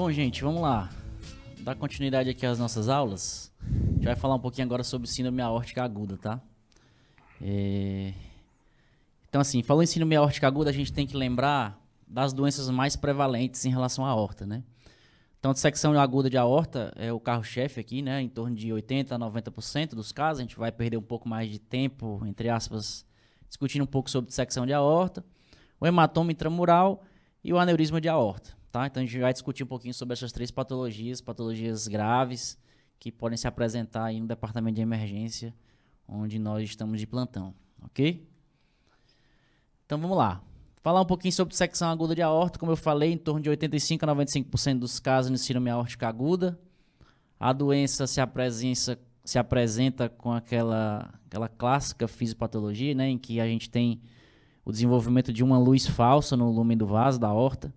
Bom, gente, vamos lá. Dar continuidade aqui às nossas aulas. A gente vai falar um pouquinho agora sobre síndrome aórtica aguda, tá? Então, assim, falando em síndrome aórtica aguda, a gente tem que lembrar das doenças mais prevalentes em relação à aorta, né? Então, dissecção aguda de aorta é o carro-chefe aqui, né? Em torno de 80% a 90% dos casos. A gente vai perder um pouco mais de tempo, entre aspas, discutindo um pouco sobre dissecção de aorta, o hematoma intramural e o aneurisma de aorta, tá? Então, a gente vai discutir um pouquinho sobre essas três patologias graves que podem se apresentar aí no departamento de emergência, onde nós estamos de plantão, ok? Então, vamos lá. Falar um pouquinho sobre dissecção aguda de aorta. Como eu falei, em torno de 85% a 95% dos casos de síndrome aórtica aguda. A doença se apresenta com aquela clássica fisiopatologia, né, em que a gente tem o desenvolvimento de uma luz falsa no lúmen do vaso da aorta.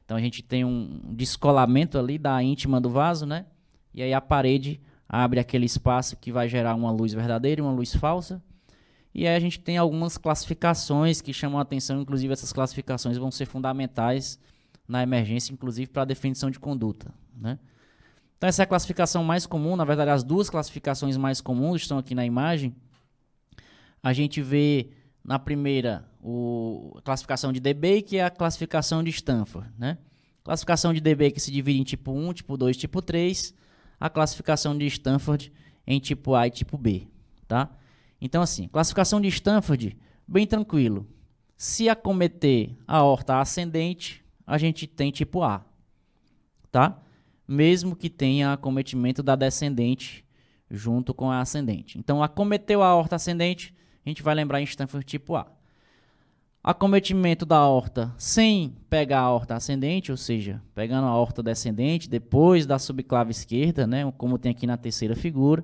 Então, a gente tem um descolamento ali da íntima do vaso, né? E aí a parede abre aquele espaço que vai gerar uma luz verdadeira e uma luz falsa. E aí a gente tem algumas classificações que chamam a atenção, inclusive essas classificações vão ser fundamentais na emergência, inclusive para a definição de conduta, né? Então essa é a classificação mais comum, na verdade as duas classificações mais comuns estão aqui na imagem. A gente vê na primeira a classificação de DeBakey, que é a classificação de Stanford, né? A classificação de DeBakey se divide em tipo 1, tipo 2 e tipo 3. A classificação de Stanford em tipo A e tipo B, tá? Então, assim, classificação de Stanford, bem tranquilo. Se acometer a aorta ascendente, a gente tem tipo A, tá? Mesmo que tenha acometimento da descendente junto com a ascendente. Então, acometeu a aorta ascendente, a gente vai lembrar em Stanford tipo A. Acometimento da aorta sem pegar a aorta ascendente, ou seja, pegando a aorta descendente, depois da subclave esquerda, né, como tem aqui na terceira figura,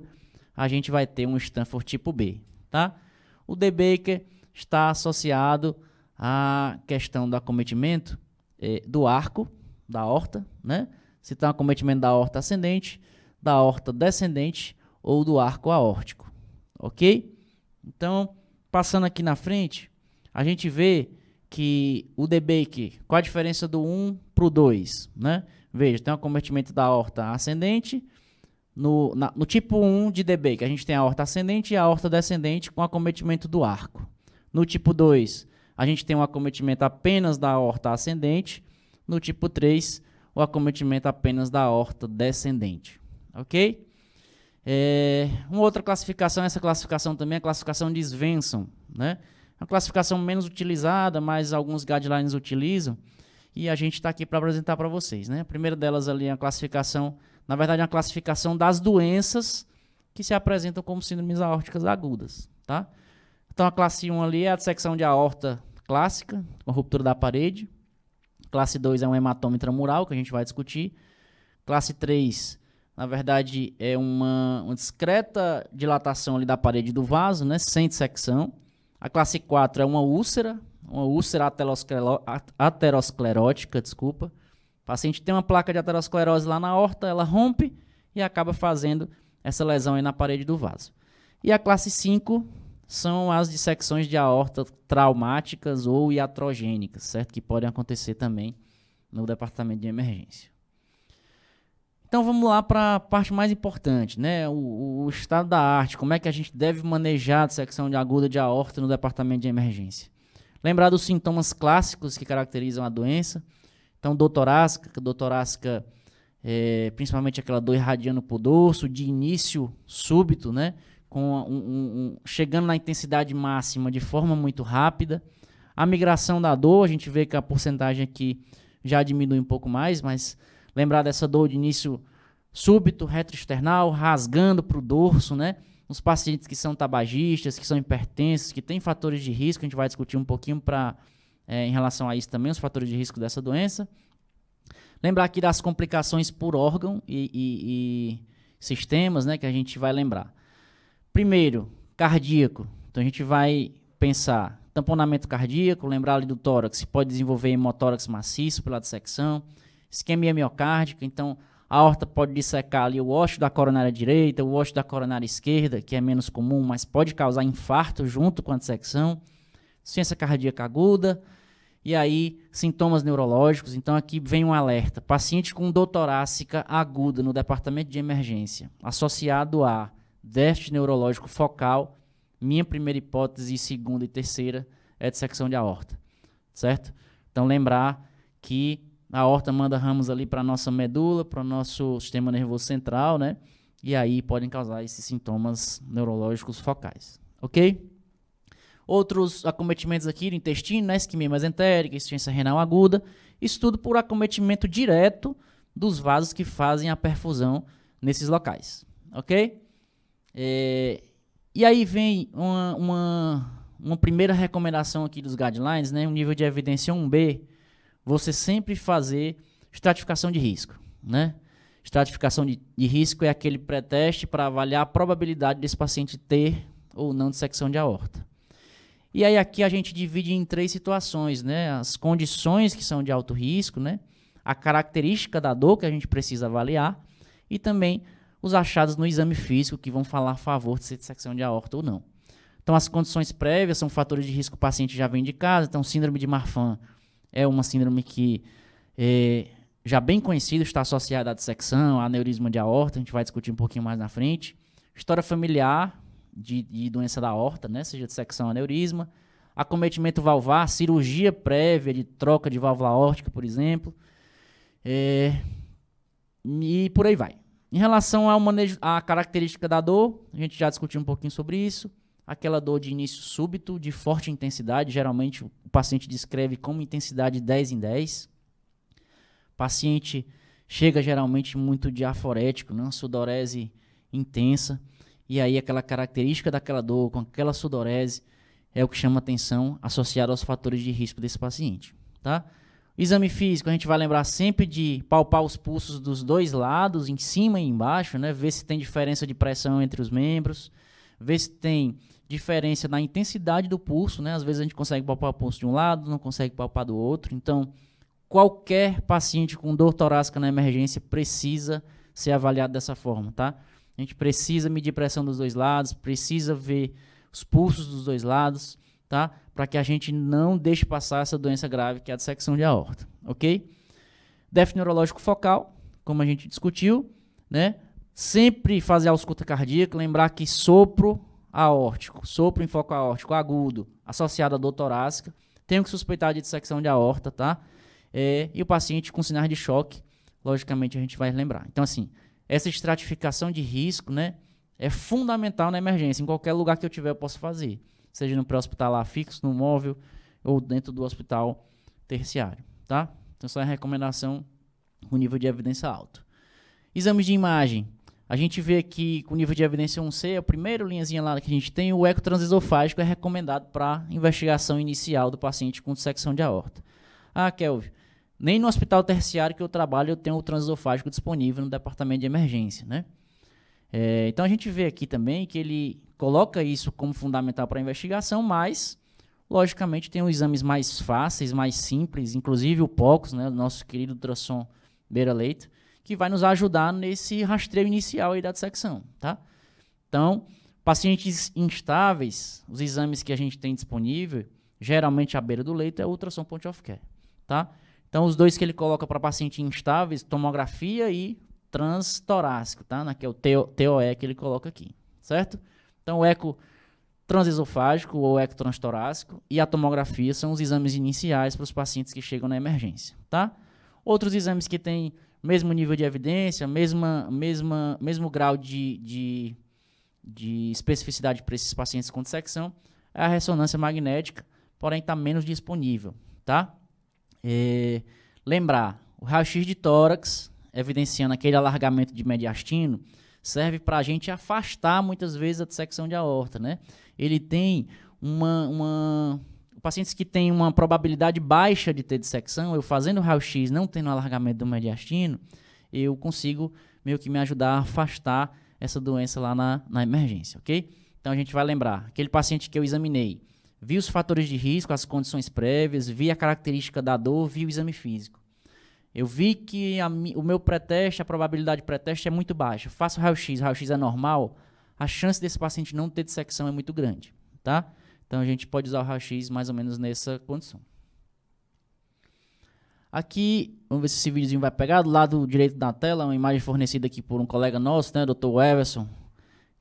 a gente vai ter um Stanford tipo B, tá? O DeBakey está associado à questão do acometimento do arco da aorta, né? Se tem um acometimento da aorta ascendente, da aorta descendente ou do arco aórtico, ok? Então, passando aqui na frente, a gente vê que o DeBakey, qual a diferença do 1 para o 2, né? Veja, tem um acometimento da aorta ascendente. No tipo 1 de DeBakey, a gente tem a aorta ascendente e a aorta descendente com acometimento do arco. No tipo 2, a gente tem um acometimento apenas da aorta ascendente. No tipo 3, o acometimento apenas da aorta descendente. Ok? Uma outra classificação, essa classificação também é a classificação de Svensson, né? É uma classificação menos utilizada, mas alguns guidelines utilizam. E a gente está aqui para apresentar para vocês, né? A primeira delas ali é a classificação, na verdade, é uma classificação das doenças que se apresentam como síndromes aórticas agudas, tá? Então, a classe 1 ali é a dissecção de aorta clássica, com ruptura da parede. Classe 2 é um hematoma intramural, que a gente vai discutir. Classe 3, na verdade, é uma discreta dilatação ali da parede do vaso, né? Sem dissecção. A classe 4 é uma úlcera aterosclerótica, desculpa. O paciente tem uma placa de aterosclerose lá na aorta, ela rompe e acaba fazendo essa lesão aí na parede do vaso. E a classe 5 são as dissecções de aorta traumáticas ou iatrogênicas, certo? Que podem acontecer também no departamento de emergência. Então vamos lá para a parte mais importante, né? O estado da arte, como é que a gente deve manejar a dissecção aguda de aorta no departamento de emergência. Lembrar dos sintomas clássicos que caracterizam a doença. Então, dor torácica, principalmente aquela dor irradiando para o dorso, de início súbito, né? Chegando na intensidade máxima de forma muito rápida. A migração da dor, a gente vê que a porcentagem aqui já diminui um pouco mais, mas lembrar dessa dor de início súbito, retroesternal, rasgando para o dorso, né? Os pacientes que são tabagistas, que são hipertensos, que têm fatores de risco, a gente vai discutir um pouquinho em relação a isso também, os fatores de risco dessa doença. Lembrar aqui das complicações por órgão e sistemas, né, que a gente vai lembrar. Primeiro, cardíaco. Então a gente vai pensar tamponamento cardíaco, lembrar ali do tórax, pode desenvolver hemotórax maciço pela dissecção, isquemia miocárdica, então a aorta pode dissecar ali o ósseo da coronária direita, o ósseo da coronária esquerda, que é menos comum, mas pode causar infarto junto com a dissecção, insuficiência cardíaca aguda, E aí, sintomas neurológicos. Então, aqui vem um alerta. Paciente com dor torácica aguda no departamento de emergência, associado a déficit neurológico focal. Minha primeira hipótese, segunda e terceira, é dissecção de aorta. Certo? Então, lembrar que a aorta manda ramos ali para a nossa medula, para o nosso sistema nervoso central, né? E aí podem causar esses sintomas neurológicos focais. Ok? Outros acometimentos aqui do intestino, né? Isquemia mesentérica, insuficiência renal aguda. Isso tudo por acometimento direto dos vasos que fazem a perfusão nesses locais. Ok? E aí vem uma primeira recomendação aqui dos guidelines, né? Um nível de evidência 1B. Você sempre fazer estratificação de risco, né? Estratificação de risco é aquele pré-teste para avaliar a probabilidade desse paciente ter ou não dissecção de aorta. E aí aqui a gente divide em 3 situações, né? As condições que são de alto risco, né? A característica da dor que a gente precisa avaliar e também os achados no exame físico que vão falar a favor de ser dissecção de aorta ou não. Então as condições prévias são fatores de risco que o paciente já vem de casa. Então síndrome de Marfan é uma síndrome que já bem conhecida, está associada à dissecção, a aneurisma de aorta, a gente vai discutir um pouquinho mais na frente. História familiar de doença da aorta, né, seja dissecção ou aneurisma. Acometimento valvar, cirurgia prévia de troca de válvula aórtica, por exemplo. E por aí vai. Em relação ao manejo, à característica da dor, a gente já discutiu um pouquinho sobre isso. Aquela dor de início súbito, de forte intensidade, geralmente o paciente descreve como intensidade 10 em 10. O paciente chega geralmente muito diaforético, né? Uma sudorese intensa. E aí aquela característica daquela dor, com aquela sudorese, é o que chama atenção associado aos fatores de risco desse paciente. Tá? Exame físico, a gente vai lembrar sempre de palpar os pulsos dos dois lados, em cima e embaixo, né? Ver se tem diferença de pressão entre os membros, ver se tem diferença na intensidade do pulso, né? Às vezes a gente consegue palpar o pulso de um lado, não consegue palpar do outro. Então, qualquer paciente com dor torácica na emergência precisa ser avaliado dessa forma, tá? A gente precisa medir pressão dos dois lados, precisa ver os pulsos dos dois lados, tá? Para que a gente não deixe passar essa doença grave que é a dissecção de aorta, ok? Déficit neurológico focal, como a gente discutiu, né? Sempre fazer a ausculta cardíaca, lembrar que sopro aórtico, sopro em foco aórtico agudo, associado à dor torácica, tenho que suspeitar de dissecção de aorta, tá? E o paciente com sinais de choque, logicamente a gente vai lembrar. Então, assim, essa estratificação de risco, né, é fundamental na emergência. Em qualquer lugar que eu tiver, eu posso fazer. Seja no pré-hospitalar fixo, no móvel, ou dentro do hospital terciário, tá? Então, essa é a recomendação com nível de evidência alto. Exames de imagem. A gente vê aqui com nível de evidência 1C, a primeira linhazinha lá que a gente tem, o eco transesofágico é recomendado para investigação inicial do paciente com dissecção de aorta. Ah, Kelvin, nem no hospital terciário que eu trabalho eu tenho o transesofágico disponível no departamento de emergência, né? Então a gente vê aqui também que ele coloca isso como fundamental para a investigação, mas, logicamente, tem os exames mais fáceis, mais simples, inclusive o POCUS, né, o nosso querido ultrassom beira-leito, que vai nos ajudar nesse rastreio inicial aí da dissecção, tá? Então, pacientes instáveis, os exames que a gente tem disponível, geralmente à beira do leito, é o ultrassom point of care, tá? Então, os dois que ele coloca para pacientes instáveis, tomografia e transtorácico, tá? Que é o TOE que ele coloca aqui, certo? Então, o eco transesofágico ou eco transtorácico e a tomografia são os exames iniciais para os pacientes que chegam na emergência, tá? Outros exames que têm mesmo nível de evidência, mesmo grau de especificidade para esses pacientes com dissecção, é a ressonância magnética, porém está menos disponível, tá? Lembrar, o raio-x de tórax, evidenciando aquele alargamento de mediastino, serve para a gente afastar muitas vezes a dissecção de aorta, né? Ele tem pacientes que têm uma probabilidade baixa de ter dissecção, eu fazendo o raio-x, não tendo alargamento do mediastino, eu consigo meio que me ajudar a afastar essa doença lá na emergência, ok? Então a gente vai lembrar, aquele paciente que eu examinei, vi os fatores de risco, as condições prévias, vi a característica da dor, vi o exame físico. Eu vi que o meu pré-teste, a probabilidade pré-teste é muito baixa. Faço o raio-x é normal, a chance desse paciente não ter dissecção é muito grande, tá? Então, a gente pode usar o raio-x mais ou menos nessa condição. Aqui, vamos ver se esse videozinho vai pegar. Do lado direito da tela, uma imagem fornecida aqui por um colega nosso, né, Dr. Everson,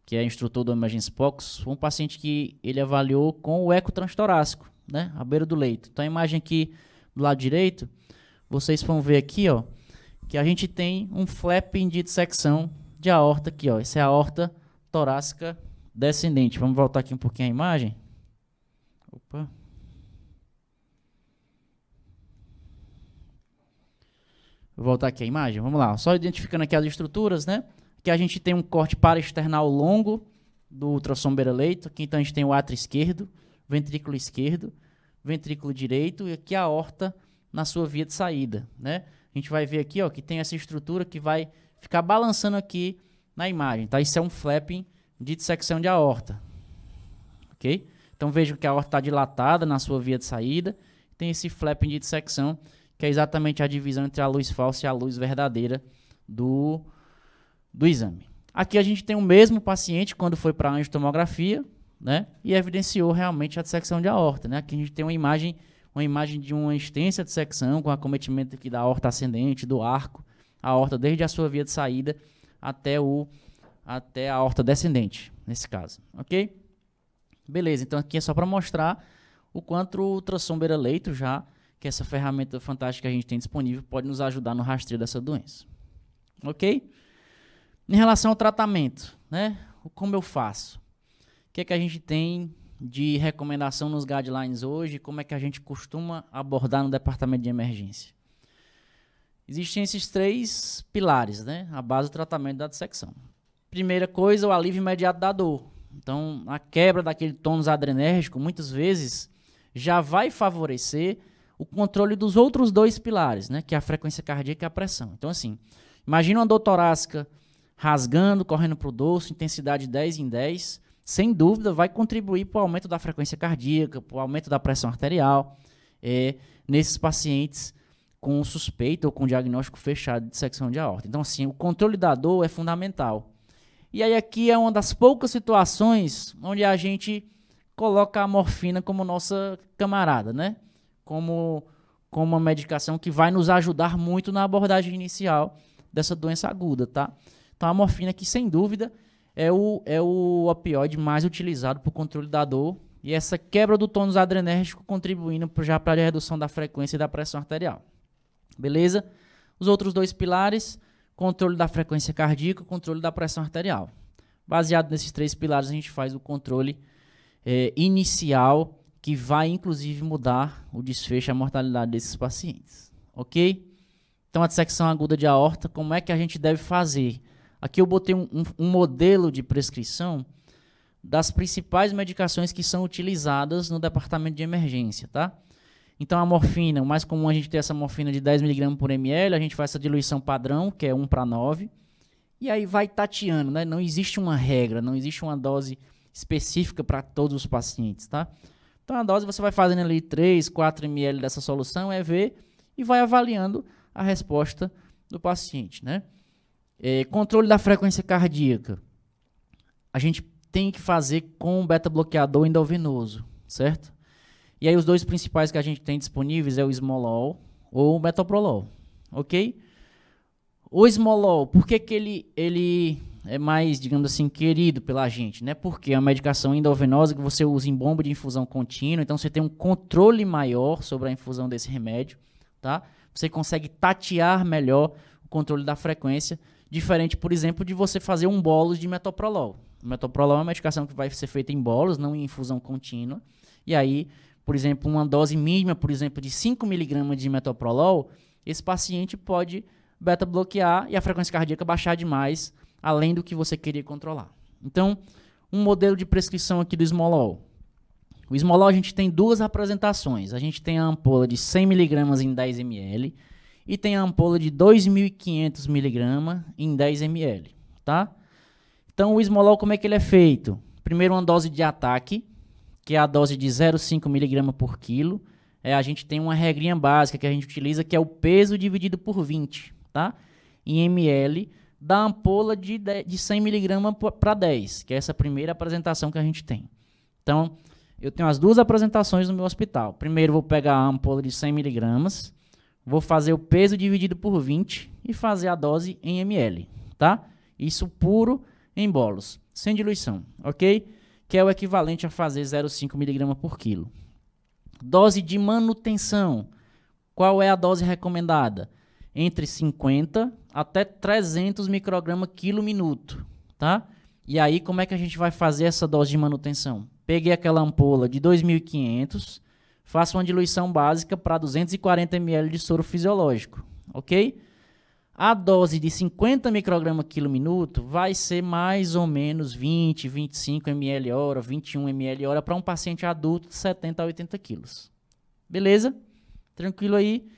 que é instrutor do Emergency Box. Um paciente que ele avaliou com o eco transtorácico, né, à beira do leito. Então, a imagem aqui do lado direito, vocês vão ver aqui, ó, que a gente tem um flapping de dissecção de aorta aqui, ó. Essa é a aorta torácica descendente. Vamos voltar aqui um pouquinho a imagem. Opa. Vou voltar aqui a imagem, vamos lá. Só identificando aqui as estruturas, né? Aqui a gente tem um corte paraexternal longo do ultrassom beira-leito. Aqui então a gente tem o átrio esquerdo, ventrículo direito e aqui a aorta na sua via de saída, né? A gente vai ver aqui, ó, que tem essa estrutura que vai ficar balançando aqui na imagem, tá? Isso é um flapping de dissecção de aorta, ok? Então vejam que a aorta está dilatada na sua via de saída. Tem esse flapping de dissecção, que é exatamente a divisão entre a luz falsa e a luz verdadeira do exame. Aqui a gente tem o mesmo paciente quando foi para a angiotomografia, né, e evidenciou realmente a dissecção de aorta, né? Aqui a gente tem uma imagem de uma extensa dissecção com acometimento aqui da aorta ascendente, do arco, a aorta desde a sua via de saída até a aorta descendente, nesse caso, ok? Beleza, então aqui é só para mostrar o quanto o ultrassom beira-leito já, que essa ferramenta fantástica que a gente tem disponível, pode nos ajudar no rastreio dessa doença. Ok? Em relação ao tratamento, né? Como eu faço? O que é que a gente tem de recomendação nos guidelines hoje? Como é que a gente costuma abordar no departamento de emergência? Existem esses 3 pilares, né? A base do tratamento da dissecção. Primeira coisa, o alívio imediato da dor. Então, a quebra daquele tônus adrenérgico, muitas vezes, já vai favorecer o controle dos outros 2 pilares, né, que é a frequência cardíaca e a pressão. Então, assim, imagina uma dor torácica rasgando, correndo para o dorso, intensidade 10 em 10, sem dúvida vai contribuir para o aumento da frequência cardíaca, para o aumento da pressão arterial, nesses pacientes com suspeita ou com diagnóstico fechado de dissecção de aorta. Então, assim, o controle da dor é fundamental. E aí aqui é uma das poucas situações onde a gente coloca a morfina como nossa camarada, né? Como uma medicação que vai nos ajudar muito na abordagem inicial dessa doença aguda, tá? Então a morfina aqui, sem dúvida, é o opioide mais utilizado para o controle da dor e essa quebra do tônus adrenérgico contribuindo já para a redução da frequência e da pressão arterial. Beleza? Os outros 2 pilares, controle da frequência cardíaca, controle da pressão arterial. Baseado nesses 3 pilares, a gente faz o controle inicial, que vai, inclusive, mudar o desfecho e a mortalidade desses pacientes. Ok? Então, a dissecção aguda de aorta, como é que a gente deve fazer? Aqui eu botei um modelo de prescrição das principais medicações que são utilizadas no departamento de emergência, tá? Então, a morfina, o mais comum a gente ter essa morfina de 10 mg por ml, a gente faz essa diluição padrão, que é 1:9, e aí vai tateando, né? Não existe uma regra, não existe uma dose específica para todos os pacientes, tá? Então, a dose você vai fazendo ali 3, 4 ml dessa solução, EV, e vai avaliando a resposta do paciente, né? Controle da frequência cardíaca. A gente tem que fazer com beta-bloqueador endovenoso, certo? E aí os 2 principais que a gente tem disponíveis é o esmolol ou o metoprolol, ok? O esmolol, por que ele é mais, digamos assim, querido pela gente, né? Porque é uma medicação endovenosa que você usa em bomba de infusão contínua, então você tem um controle maior sobre a infusão desse remédio, tá? Você consegue tatear melhor o controle da frequência, diferente, por exemplo, de você fazer um bolus de metoprolol. O metoprolol é uma medicação que vai ser feita em bolus, não em infusão contínua, e aí, por exemplo, uma dose mínima, por exemplo, de 5 mg de metoprolol, esse paciente pode beta-bloquear e a frequência cardíaca baixar demais, além do que você queria controlar. Então, um modelo de prescrição aqui do esmolol. O esmolol a gente tem 2 apresentações. A gente tem a ampola de 100 mg em 10 ml e tem a ampola de 2.500 mg em 10 ml, tá? Então, o esmolol, como é que ele é feito? Primeiro, uma dose de ataque, que é a dose de 0,5 mg por quilo. A gente tem uma regrinha básica que a gente utiliza, que é o peso dividido por 20, tá? Em ml da ampola de 100 mg para 10, que é essa primeira apresentação que a gente tem. Então, eu tenho as 2 apresentações no meu hospital. Primeiro, vou pegar a ampola de 100 mg, vou fazer o peso dividido por 20 e fazer a dose em ml, tá? Isso puro em bolos, sem diluição, ok? Que é o equivalente a fazer 0,5 mg por quilo. Dose de manutenção. Qual é a dose recomendada? Entre 50 até 300 microgramas quilo minuto, tá? E aí, como é que a gente vai fazer essa dose de manutenção? Peguei aquela ampola de 2.500, faço uma diluição básica para 240 ml de soro fisiológico, ok? A dose de 50 microgramas quilo minuto vai ser mais ou menos 20, 25 ml hora, 21 ml hora para um paciente adulto de 70 a 80 quilos. Beleza? Tranquilo aí?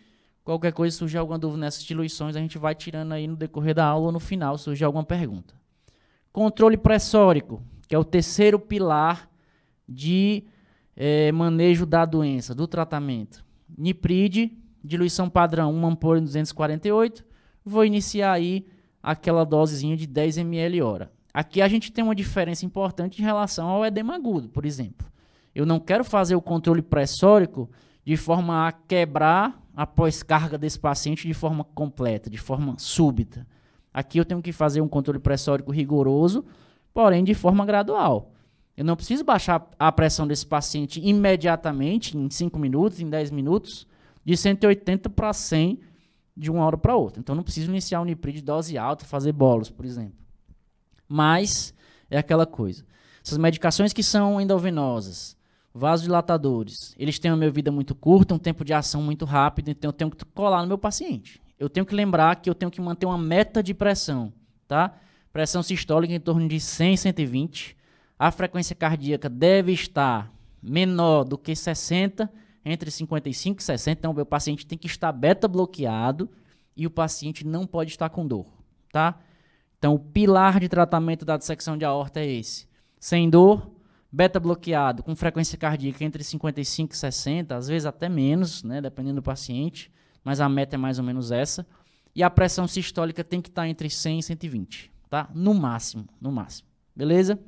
Qualquer coisa, surgir alguma dúvida nessas diluições, a gente vai tirando aí no decorrer da aula ou no final, surgir alguma pergunta. Controle pressórico, que é o terceiro pilar de manejo da doença, do tratamento. Nipride, diluição padrão, 1 ampola em 248. Vou iniciar aí aquela dosezinha de 10 ml hora. Aqui a gente tem uma diferença importante em relação ao edema agudo, por exemplo. Eu não quero fazer o controle pressórico de forma a quebrar a pós-carga desse paciente de forma completa, de forma súbita. Aqui eu tenho que fazer um controle pressórico rigoroso, porém de forma gradual. Eu não preciso baixar a pressão desse paciente imediatamente, em 5 minutos, em 10 minutos, de 180 para 100 de uma hora para outra. Então não preciso iniciar o Nipride de dose alta, fazer bolos, por exemplo. Mas é aquela coisa. Essas medicações que são endovenosas, vasodilatadores, eles têm uma meia-vida muito curta, um tempo de ação muito rápido, então eu tenho que colar no meu paciente. Eu tenho que lembrar que eu tenho que manter uma meta de pressão, tá? Pressão sistólica em torno de 100, 120. A frequência cardíaca deve estar menor do que 60, entre 55 e 60. Então, o meu paciente tem que estar beta bloqueado e o paciente não pode estar com dor, tá? Então, o pilar de tratamento da dissecção de aorta é esse. Sem dor, beta bloqueado, com frequência cardíaca entre 55 e 60, às vezes até menos, né, dependendo do paciente, mas a meta é mais ou menos essa. E a pressão sistólica tem que estar entre 100 e 120, tá? No máximo, no máximo. Beleza?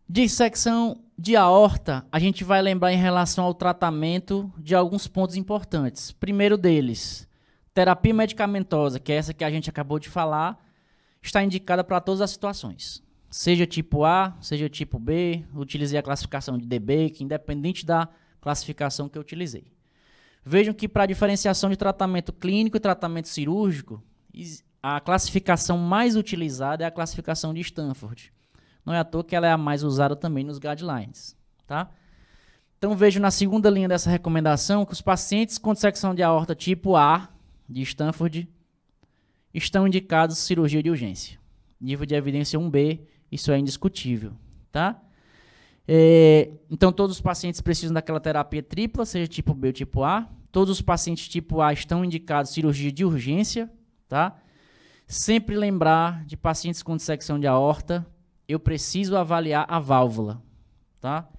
Dissecção de aorta, a gente vai lembrar em relação ao tratamento de alguns pontos importantes. Primeiro deles, terapia medicamentosa, que é essa que a gente acabou de falar, está indicada para todas as situações. Seja tipo A, seja tipo B, utilizei a classificação de DB, independente da classificação que eu utilizei. Vejam que para a diferenciação de tratamento clínico e tratamento cirúrgico, a classificação mais utilizada é a classificação de Stanford. Não é à toa que ela é a mais usada também nos guidelines, tá? Então, vejo na segunda linha dessa recomendação que os pacientes com dissecção de aorta tipo A, de Stanford, estão indicados cirurgia de urgência. Nível de evidência 1B, isso é indiscutível, tá? Então, todos os pacientes precisam daquela terapia tripla, seja tipo B ou tipo A. Todos os pacientes tipo A estão indicados cirurgia de urgência, tá? Sempre lembrar de pacientes com dissecção de aorta, eu preciso avaliar a válvula, tá?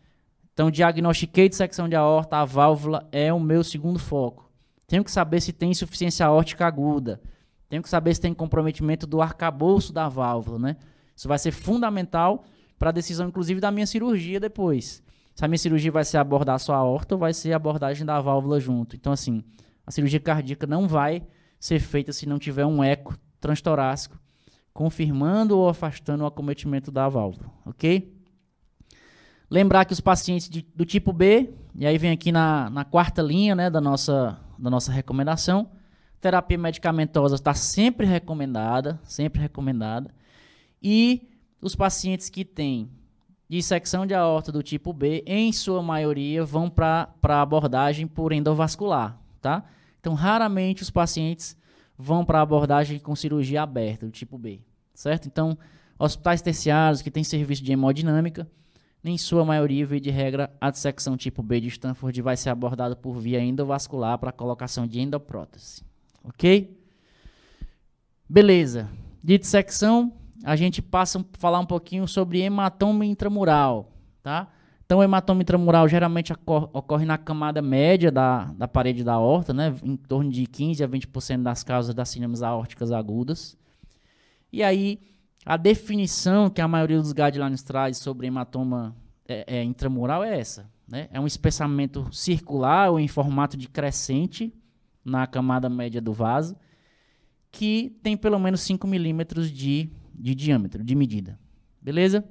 Então, diagnostiquei dissecção de aorta, a válvula é o meu segundo foco. Tenho que saber se tem insuficiência aórtica aguda. Tenho que saber se tem comprometimento do arcabouço da válvula, né? Isso vai ser fundamental para a decisão, inclusive, da minha cirurgia depois. Se a minha cirurgia vai ser abordar só a aorta ou vai ser a abordagem da válvula junto. Então, assim, a cirurgia cardíaca não vai ser feita se não tiver um eco transtorácico confirmando ou afastando o acometimento da válvula, ok? Lembrar que os pacientes do tipo B, e aí vem aqui na quarta linha, né, da nossa recomendação, terapia medicamentosa está sempre recomendada, e os pacientes que têm dissecção de aorta do tipo B, em sua maioria, vão para a abordagem por endovascular, tá? Então, raramente os pacientes vão para a abordagem com cirurgia aberta, do tipo B, certo? Então, hospitais terciários que têm serviço de hemodinâmica, em sua maioria, via de regra, a dissecção tipo B de Stanford vai ser abordada por via endovascular para a colocação de endoprótese, ok? Beleza. De dissecção, a gente passa a falar um pouquinho sobre hematoma intramural, tá? Então, o hematoma intramural geralmente ocorre na camada média da parede da aorta, né? Em torno de 15 a 20% das causas das síndromes aórticas agudas. E aí, a definição que a maioria dos guidelines traz sobre hematoma intramural é essa, né? É um espessamento circular ou em formato de crescente na camada média do vaso, que tem pelo menos 5 milímetros de diâmetro, de medida. Beleza?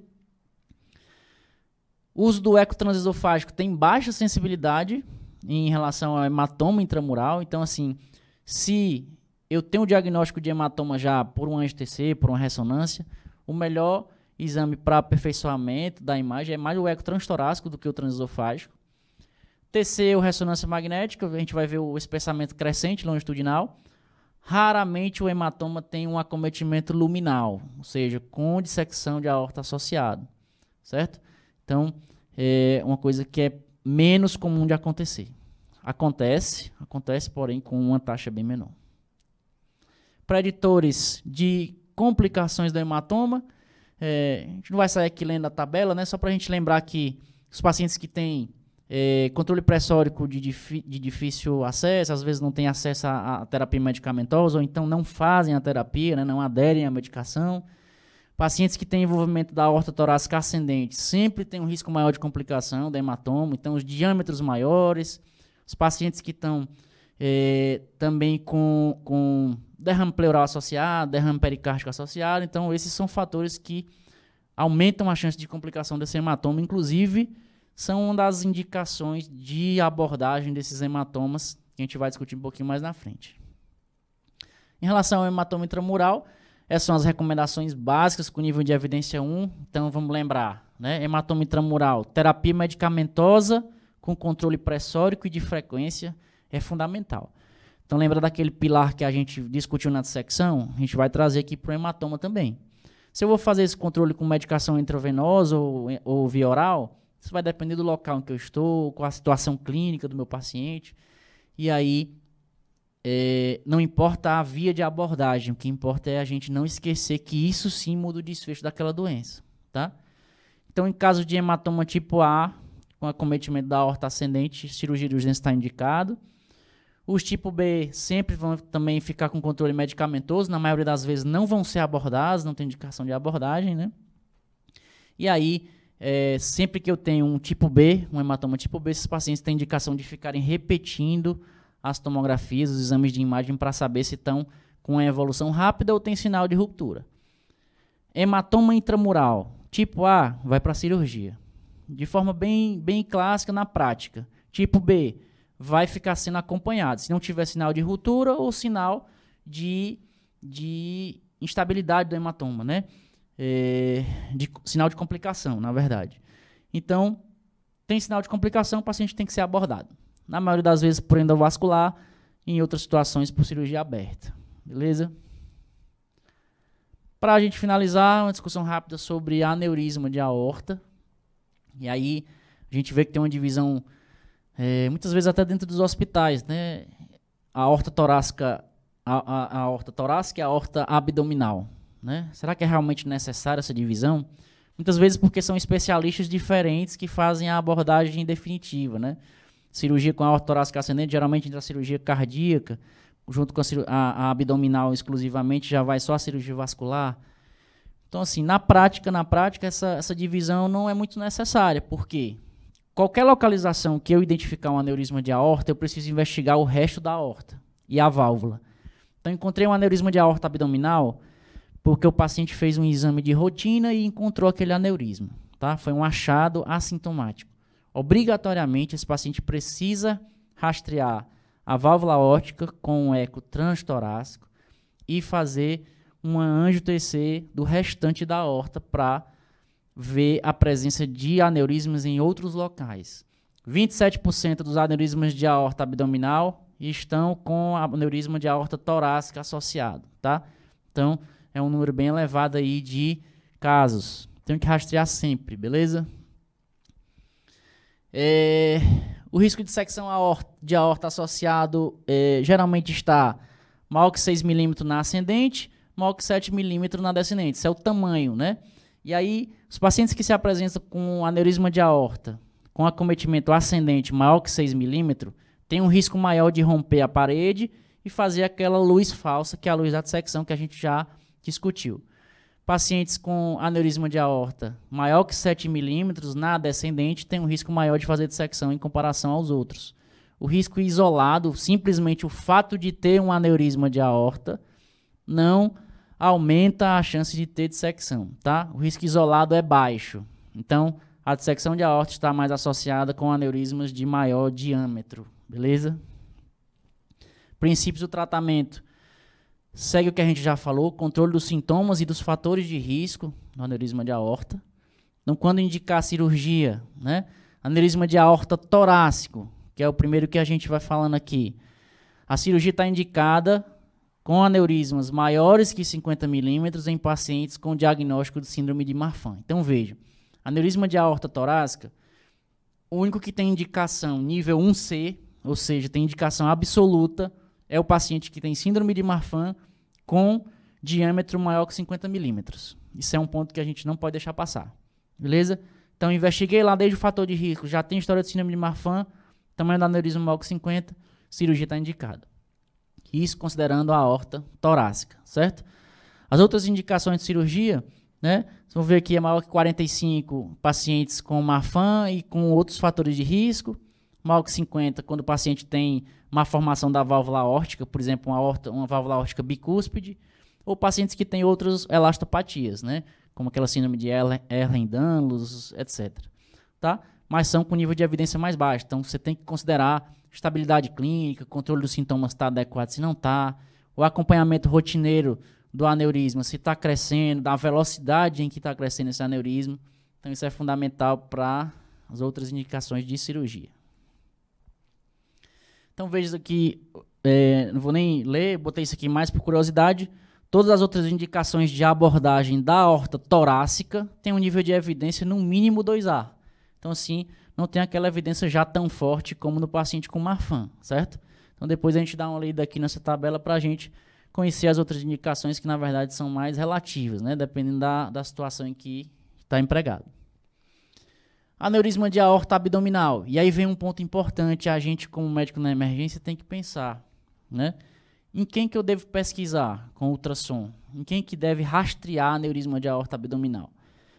O uso do eco transesofágico tem baixa sensibilidade em relação ao hematoma intramural. Então, assim, se eu tenho um diagnóstico de hematoma já por um anjo-TC, por uma ressonância, o melhor exame para aperfeiçoamento da imagem é mais o eco transtorácico do que o transesofágico. TC ou ressonância magnética, a gente vai ver o espessamento crescente longitudinal. Raramente o hematoma tem um acometimento luminal, ou seja, com dissecção de aorta associado, certo? Então, é uma coisa que é menos comum de acontecer. Acontece, porém, com uma taxa bem menor. Preditores de complicações do hematoma, a gente não vai sair aqui lendo a tabela, né? Só para a gente lembrar que os pacientes que têm controle pressórico de difícil acesso, às vezes não têm acesso à terapia medicamentosa, ou então não fazem a terapia, né? Não aderem à medicação. Pacientes que têm envolvimento da aorta torácica ascendente sempre têm um risco maior de complicação do hematoma, então os diâmetros maiores. Os pacientes que estão também com derrame pleural associado, derrame pericárdico associado, então esses são fatores que aumentam a chance de complicação desse hematoma, inclusive são uma das indicações de abordagem desses hematomas que a gente vai discutir um pouquinho mais na frente. Em relação ao hematoma intramural, essas são as recomendações básicas com nível de evidência 1. Então, vamos lembrar, né? Hematoma intramural, terapia medicamentosa com controle pressórico e de frequência é fundamental. Então, lembra daquele pilar que a gente discutiu na dissecção? A gente vai trazer aqui para o hematoma também. Se eu vou fazer esse controle com medicação intravenosa ou via oral, isso vai depender do local em que eu estou, com a situação clínica do meu paciente. E aí, não importa a via de abordagem, o que importa é a gente não esquecer que isso sim muda o desfecho daquela doença. Tá? Então, em caso de hematoma tipo A, com acometimento da aorta ascendente, cirurgia de urgência está indicado. Os tipo B sempre vão também ficar com controle medicamentoso, na maioria das vezes não vão ser abordados, não tem indicação de abordagem, né? E aí, sempre que eu tenho um tipo B, um hematoma tipo B, esses pacientes têm indicação de ficarem repetindo as tomografias, os exames de imagem para saber se estão com a evolução rápida ou tem sinal de ruptura. Hematoma intramural, tipo A, vai para a cirurgia. De forma bem clássica na prática. Tipo B, vai ficar sendo acompanhado. Se não tiver sinal de ruptura ou sinal de instabilidade do hematoma, né? Sinal de complicação, na verdade. Então, tem sinal de complicação, o paciente tem que ser abordado. Na maioria das vezes por endovascular, em outras situações por cirurgia aberta. Beleza? Para a gente finalizar, uma discussão rápida sobre aneurisma de aorta. E aí a gente vê que tem uma divisão, muitas vezes até dentro dos hospitais, né? A aorta torácica, a aorta torácica e a aorta abdominal, né? Será que é realmente necessária essa divisão? Muitas vezes porque são especialistas diferentes que fazem a abordagem definitiva, né? Cirurgia com a aorta torácica ascendente, geralmente entra a cirurgia cardíaca, junto com a abdominal exclusivamente, já vai só a cirurgia vascular. Então, assim, na prática, essa divisão não é muito necessária, porque qualquer localização que eu identificar um aneurisma de aorta, eu preciso investigar o resto da aorta e a válvula. Então, encontrei um aneurisma de aorta abdominal porque o paciente fez um exame de rotina e encontrou aquele aneurisma. Tá? Foi um achado assintomático. Obrigatoriamente, esse paciente precisa rastrear a válvula aórtica com um eco transtorácico e fazer uma angio-TC do restante da aorta para ver a presença de aneurismas em outros locais. 27% dos aneurismas de aorta abdominal estão com aneurisma de aorta torácica associado, tá? Então, é um número bem elevado aí de casos. Tem que rastrear sempre, beleza? O risco de dissecção de aorta associado geralmente está maior que 6 milímetros na ascendente, maior que 7 milímetros na descendente. Isso é o tamanho, né? E aí, os pacientes que se apresentam com aneurisma de aorta, com acometimento ascendente maior que 6 milímetros, tem um risco maior de romper a parede e fazer aquela luz falsa, que é a luz da dissecção que a gente já discutiu. Pacientes com aneurisma de aorta maior que 7 milímetros na descendente tem um risco maior de fazer dissecção em comparação aos outros. O risco isolado, simplesmente o fato de ter um aneurisma de aorta, não aumenta a chance de ter dissecção, tá? O risco isolado é baixo. Então, a dissecção de aorta está mais associada com aneurismas de maior diâmetro, beleza? Princípios do tratamento. Segue o que a gente já falou, controle dos sintomas e dos fatores de risco no aneurisma de aorta. Então, quando indicar cirurgia, né? Aneurisma de aorta torácico, que é o primeiro que a gente vai falando aqui. A cirurgia está indicada com aneurismas maiores que 50 milímetros em pacientes com diagnóstico de síndrome de Marfan. Então, veja, aneurisma de aorta torácica, o único que tem indicação nível 1C, ou seja, tem indicação absoluta, é o paciente que tem síndrome de Marfan com diâmetro maior que 50 milímetros. Isso é um ponto que a gente não pode deixar passar. Beleza? Então, investiguei lá desde o fator de risco. Já tem história de síndrome de Marfan, tamanho do aneurisma maior que 50, cirurgia está indicada. Isso considerando a aorta torácica, certo? As outras indicações de cirurgia, né? Vocês vão ver aqui, é maior que 45 pacientes com Marfan e com outros fatores de risco. Maior que 50, quando o paciente tem uma formação da válvula aórtica, por exemplo, uma válvula aórtica bicúspide, ou pacientes que têm outras elastopatias, né? Como aquela síndrome de Ehlers-Danlos, etc. Tá? Mas são com nível de evidência mais baixo. Então, você tem que considerar estabilidade clínica, controle dos sintomas está adequado, se não está, o acompanhamento rotineiro do aneurisma, se está crescendo, da velocidade em que está crescendo esse aneurisma. Então, isso é fundamental para as outras indicações de cirurgia. Então, veja aqui, não vou nem ler, botei isso aqui mais por curiosidade. Todas as outras indicações de abordagem da aorta torácica têm um nível de evidência no mínimo 2A. Então, assim, não tem aquela evidência já tão forte como no paciente com Marfan, certo? Então, depois a gente dá uma lida aqui nessa tabela para a gente conhecer as outras indicações que, na verdade, são mais relativas, né? Dependendo da situação em que está empregado. Aneurisma de aorta abdominal. E aí vem um ponto importante, a gente como médico na emergência tem que pensar, né? Em quem que eu devo pesquisar com ultrassom? Em quem que deve rastrear aneurisma de aorta abdominal?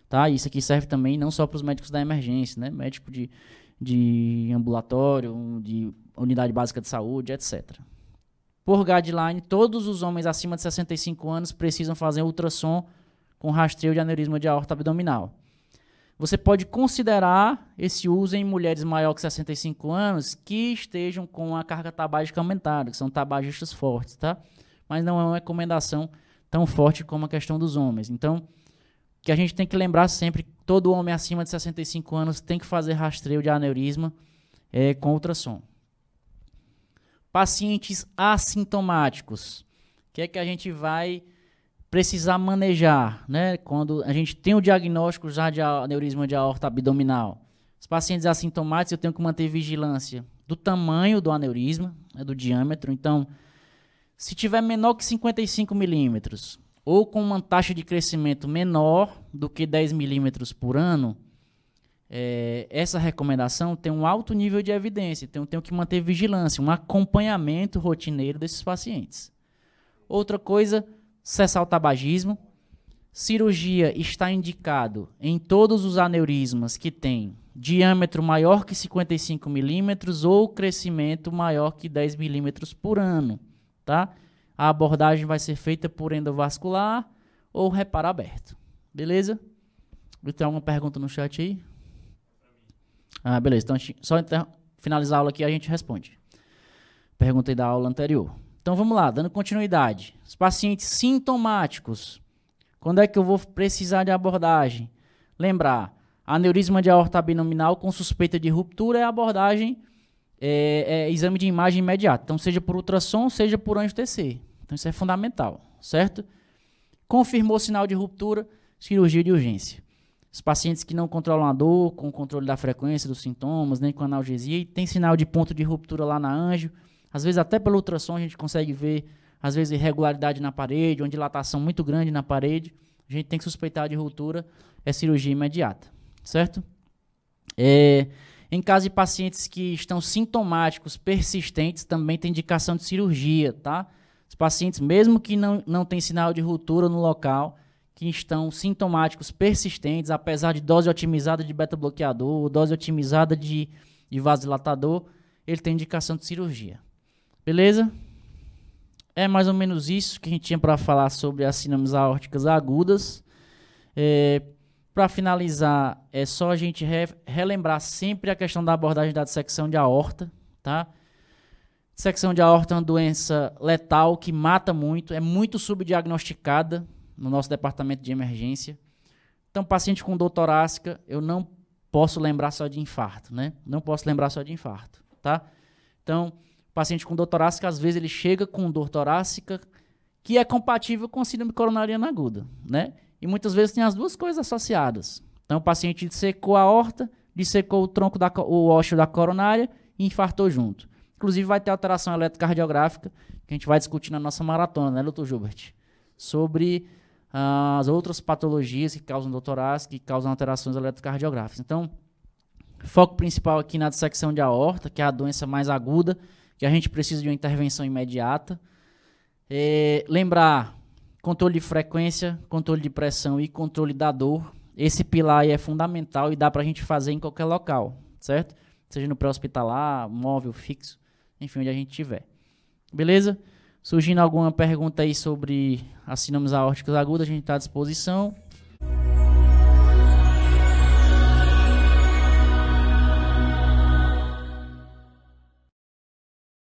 Tá? Isso aqui serve também não só para os médicos da emergência, né? Médico de ambulatório, de unidade básica de saúde, etc. Por guideline, todos os homens acima de 65 anos precisam fazer ultrassom com rastreio de aneurisma de aorta abdominal. Você pode considerar esse uso em mulheres maiores que 65 anos que estejam com a carga tabágica aumentada, que são tabagistas fortes, tá? Mas não é uma recomendação tão forte como a questão dos homens. Então, que a gente tem que lembrar sempre, todo homem acima de 65 anos tem que fazer rastreio de aneurisma com ultrassom. Pacientes assintomáticos, o que é que a gente vai precisar manejar, né? Quando a gente tem o diagnóstico já de aneurisma de aorta abdominal. Os pacientes assintomáticos, eu tenho que manter vigilância do tamanho do aneurisma, né, do diâmetro. Então, se tiver menor que 55 milímetros, ou com uma taxa de crescimento menor do que 10 milímetros por ano, essa recomendação tem um alto nível de evidência. Então, eu tenho que manter vigilância, um acompanhamento rotineiro desses pacientes. Outra coisa, cessar o tabagismo. Cirurgia está indicado em todos os aneurismas que têm diâmetro maior que 55 milímetros ou crescimento maior que 10 milímetros por ano, tá? A abordagem vai ser feita por endovascular ou reparo aberto. Beleza? Tem alguma pergunta no chat aí? Ah, beleza. Então, só finalizar a aula aqui e a gente responde. Perguntei da aula anterior. Então, vamos lá, dando continuidade. Os pacientes sintomáticos. Quando é que eu vou precisar de abordagem? Lembrar, aneurisma de aorta abdominal com suspeita de ruptura é abordagem, exame de imagem imediato. Então, seja por ultrassom, seja por angio-TC. Então, isso é fundamental, certo? Confirmou sinal de ruptura, cirurgia de urgência. Os pacientes que não controlam a dor, com o controle da frequência dos sintomas, nem com analgesia, e tem sinal de ponto de ruptura lá na angio, às vezes até pelo ultrassom a gente consegue ver, às vezes, irregularidade na parede, uma dilatação muito grande na parede, a gente tem que suspeitar de ruptura, é cirurgia imediata, certo? Em caso de pacientes que estão sintomáticos persistentes, também tem indicação de cirurgia, tá? Os pacientes, mesmo que não tem sinal de ruptura no local, que estão sintomáticos persistentes, apesar de dose otimizada de beta-bloqueador, dose otimizada de vasodilatador, ele tem indicação de cirurgia. Beleza? É mais ou menos isso que a gente tinha para falar sobre as síndromes aórticas agudas. Para finalizar, é só a gente relembrar sempre a questão da abordagem da dissecção de aorta, tá? Dissecção de aorta é uma doença letal que mata muito, é muito subdiagnosticada no nosso departamento de emergência. Então, paciente com dor torácica, eu não posso lembrar só de infarto, né? Não posso lembrar só de infarto, tá? Então, paciente com dor torácica, às vezes ele chega com dor torácica que é compatível com síndrome coronariana aguda, né? E muitas vezes tem as duas coisas associadas. Então, o paciente dissecou a aorta, dissecou o tronco o ósseo da coronária e infartou junto. Inclusive, vai ter alteração eletrocardiográfica, que a gente vai discutir na nossa maratona, né, Dr. Gilbert? Sobre as outras patologias que causam dor torácica, que causam alterações eletrocardiográficas. Então, foco principal aqui na dissecção de aorta, que é a doença mais aguda, que a gente precisa de uma intervenção imediata. Lembrar, controle de frequência, controle de pressão e controle da dor. Esse pilar aí é fundamental e dá para a gente fazer em qualquer local, certo? Seja no pré-hospitalar, móvel, fixo, enfim, onde a gente estiver. Beleza? Surgindo alguma pergunta aí sobre as síndromes aórticas agudas, a gente está à disposição.